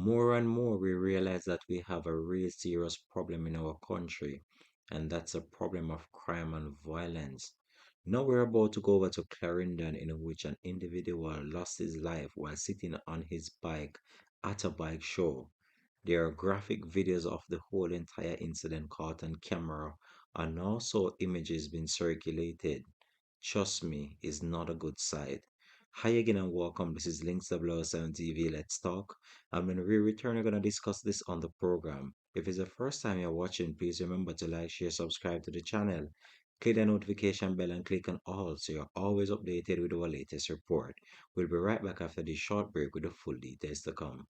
More and more, we realize that we have a real serious problem in our country, and that's a problem of crime and violence. Now we're about to go over to Clarendon, in which an individual lost his life while sitting on his bike at a bike show. There are graphic videos of the whole entire incident caught on camera, and also images being circulated. Trust me, it's not a good sight. Hi again and welcome. This is Links 007 TV. Let's talk. And when we return, we're going to discuss this on the program. If it's the first time you're watching, please remember to like, share, subscribe to the channel. Click the notification bell and click on all so you're always updated with our latest report. We'll be right back after this short break with the full details to come.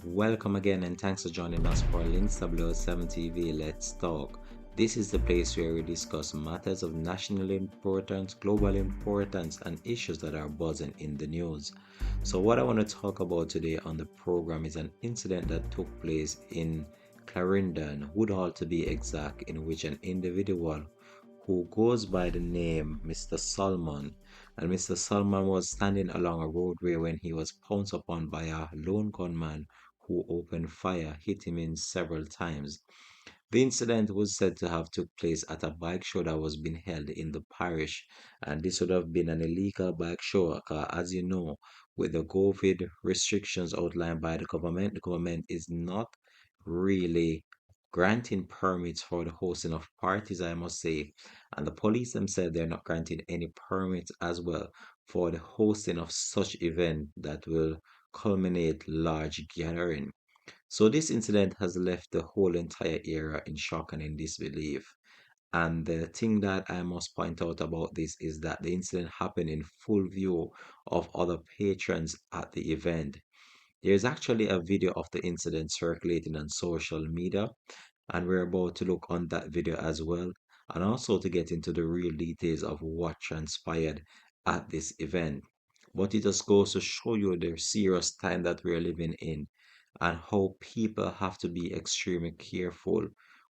Welcome again and thanks for joining us for Links 007 TV. Let's talk. This is the place where we discuss matters of national importance, global importance, and issues that are buzzing in the news. So, what I want to talk about today on the program is an incident that took place in Clarendon, Woodhall to be exact, in which an individual who goes by the name Mr. Salmon. And Mr. Salman was standing along a roadway when he was pounced upon by a lone gunman who opened fire, hitting him several times. The incident was said to have took place at a bike show that was being held in the parish, and this would have been an illegal bike show, 'cause as you know, with the COVID restrictions outlined by the government is not really granting permits for the hosting of parties, I must say, and the police themselves they're not granting any permits as well for the hosting of such event that will culminate large gathering. So this incident has left the whole entire area in shock and in disbelief. And the thing that I must point out about this is that the incident happened in full view of other patrons at the event. There's actually a video of the incident circulating on social media, and we're about to look on that video as well, and also to get into the real details of what transpired at this event. But it just goes to show you the serious time that we're living in and how people have to be extremely careful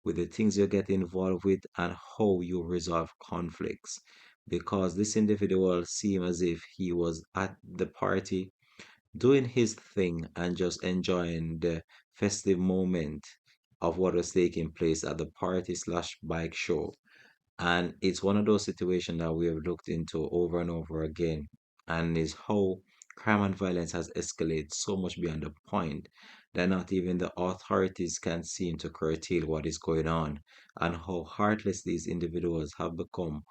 with the things you get involved with and how you resolve conflicts. Because this individual seemed as if he was at the party doing his thing and just enjoying the festive moment of what was taking place at the party slash bike show. And it's one of those situations that we have looked into over and over again, and is how crime and violence has escalated so much beyond the point that not even the authorities can seem to curtail what is going on, and how heartless these individuals have become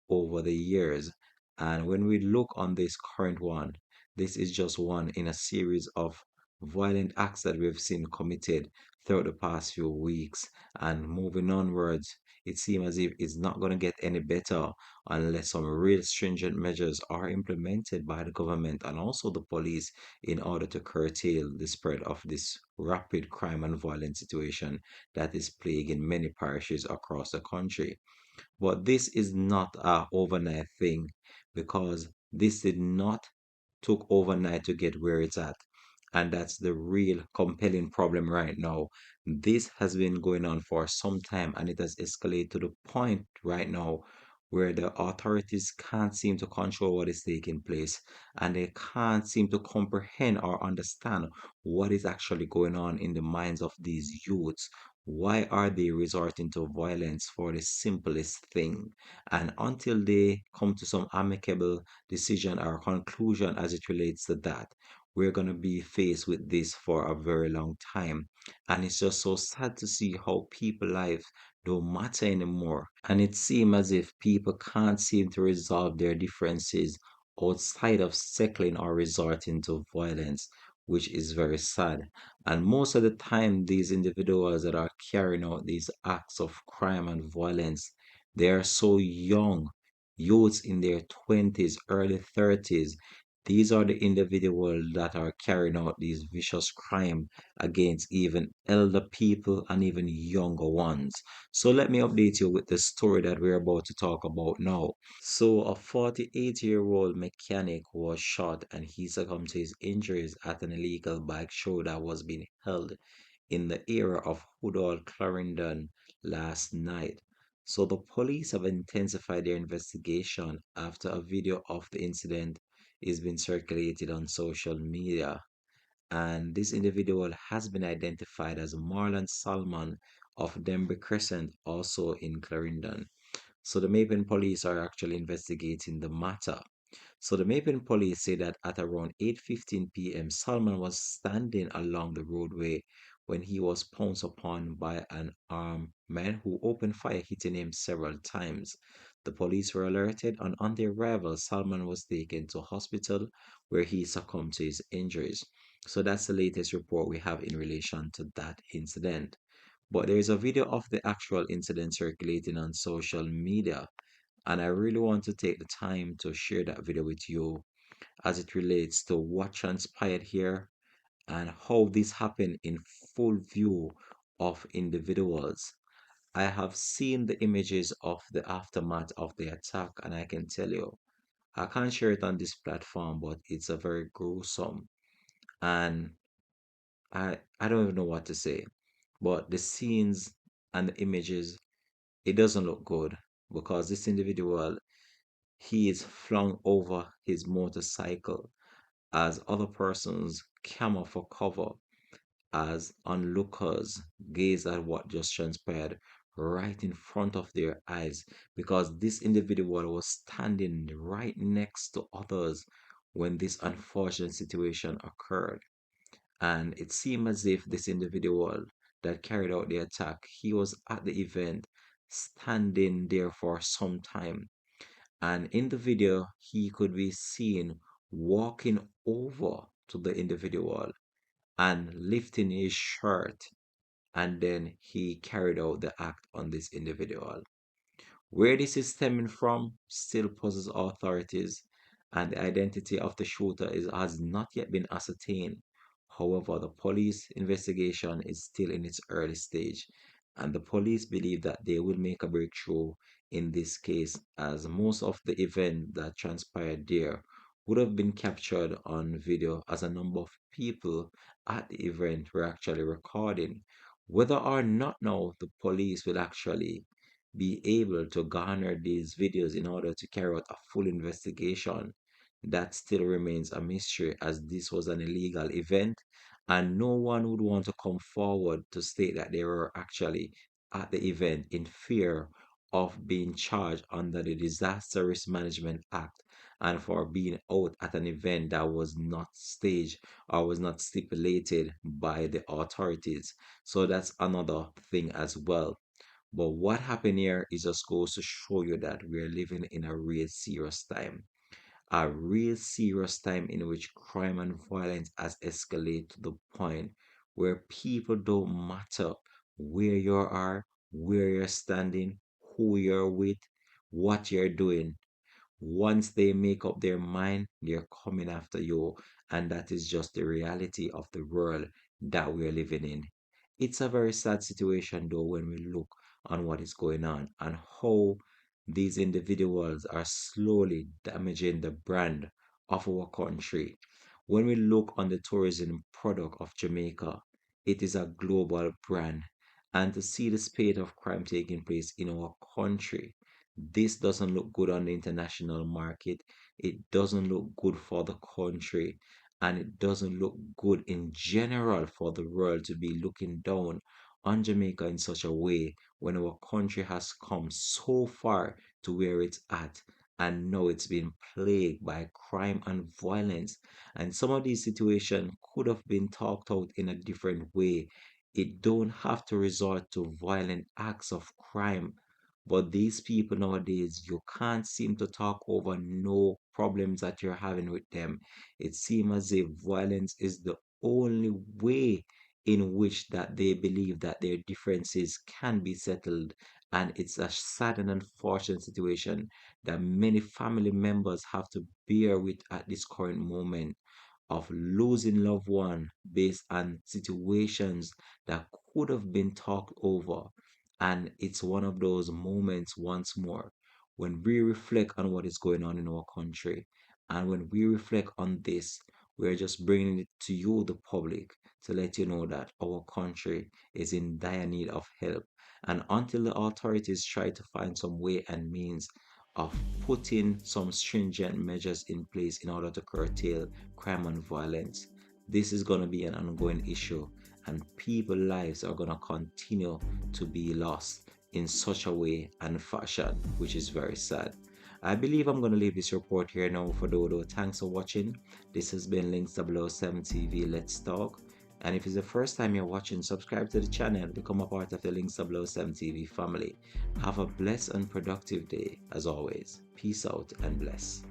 over the years. And when we look on this current one, this is just one in a series of violent acts that we've seen committed throughout the past few weeks. And moving onwards, it seems as if it's not going to get any better unless some real stringent measures are implemented by the government and also the police in order to curtail the spread of this rapid crime and violence situation that is plaguing many parishes across the country. But this is not a overnight thing because this did not took overnight to get where it's at. And that's the real compelling problem right now. This has been going on for some time and it has escalated to the point right now where the authorities can't seem to control what is taking place and they can't seem to comprehend or understand what is actually going on in the minds of these youths. Why are they resorting to violence for the simplest thing? And until they come to some amicable decision or conclusion as it relates to that, we're going to be faced with this for a very long time. And it's just so sad to see how people lives don't matter anymore. And it seems as if people can't seem to resolve their differences outside of settling or resorting to violence, which is very sad. And most of the time, these individuals that are carrying out these acts of crime and violence, they are so young, youths in their 20s, early 30s. These are the individuals that are carrying out these vicious crime against even elder people and even younger ones. So let me update you with the story that we're about to talk about now. So a 48-year-old mechanic was shot and he succumbed to his injuries at an illegal bike show that was being held in the area of Woodall, Clarendon last night. So the police have intensified their investigation after a video of the incident is being circulated on social media. And this individual has been identified as Marlon Salmon of Denby Crescent, also in Clarendon. So the Maple police are actually investigating the matter. So the Maple police say that at around 8:15 p.m., Salman was standing along the roadway when he was pounced upon by an armed man who opened fire, hitting him several times. The police were alerted, and on their arrival, Salman was taken to hospital where he succumbed to his injuries. So that's the latest report we have in relation to that incident. But there is a video of the actual incident circulating on social media, and I really want to take the time to share that video with you as it relates to what transpired here and how this happened in full view of individuals. I have seen the images of the aftermath of the attack, and I can tell you, I can't share it on this platform, but it's a very gruesome, and I don't even know what to say. But the scenes and the images, it doesn't look good because this individual, he is flung over his motorcycle as other persons clamor for cover, as onlookers gaze at what just transpired right in front of their eyes, because this individual was standing right next to others when this unfortunate situation occurred. And it seemed as if this individual that carried out the attack, he was at the event standing there for some time. And in the video, he could be seen walking over to the individual and lifting his shirt, and then he carried out the act on this individual. Where this is stemming from still puzzles authorities, and the identity of the shooter has not yet been ascertained. However, the police investigation is still in its early stage, and the police believe that they will make a breakthrough in this case, as most of the event that transpired there would have been captured on video, as a number of people at the event were actually recording. Whether or not now the police will actually be able to garner these videos in order to carry out a full investigation, that still remains a mystery, as this was an illegal event and no one would want to come forward to state that they were actually at the event in fear of being charged under the Disaster Risk Management Act and for being out at an event that was not staged or was not stipulated by the authorities. So that's another thing as well. But what happened here is just goes to show you that we are living in a real serious time in which crime and violence has escalated to the point where people don't matter where you are, where you're standing, who you're with, what you're doing. Once they make up their mind, they're coming after you. And that is just the reality of the world that we're living in. It's a very sad situation, though, when we look on what is going on and how these individuals are slowly damaging the brand of our country. When we look on the tourism product of Jamaica, it is a global brand. And to see the spate of crime taking place in our country, this doesn't look good on the international market. It doesn't look good for the country. And it doesn't look good in general for the world to be looking down on Jamaica in such a way when our country has come so far to where it's at. And now it's been plagued by crime and violence. And some of these situations could have been talked out in a different way It don't have to resort to violent acts of crime. But these people nowadays, you can't seem to talk over no problems that you're having with them. It seems as if violence is the only way in which that they believe that their differences can be settled. And it's a sad and unfortunate situation that many family members have to bear with at this current moment of losing loved one based on situations that could have been talked over. And it's one of those moments once more when we reflect on what is going on in our country. And when we reflect on this, we're just bringing it to you, the public, to let you know that our country is in dire need of help. And until the authorities try to find some way and means of putting some stringent measures in place in order to curtail crime and violence, this is going to be an ongoing issue, and people's lives are going to continue to be lost in such a way and fashion, which is very sad. I believe I'm going to leave this report here now for Dodo. Thanks for watching. This has been Links 007 TV. Let's talk. And if it's the first time you're watching, subscribe to the channel, become a part of the Links 007 TV family. Have a blessed and productive day, as always. Peace out and bless.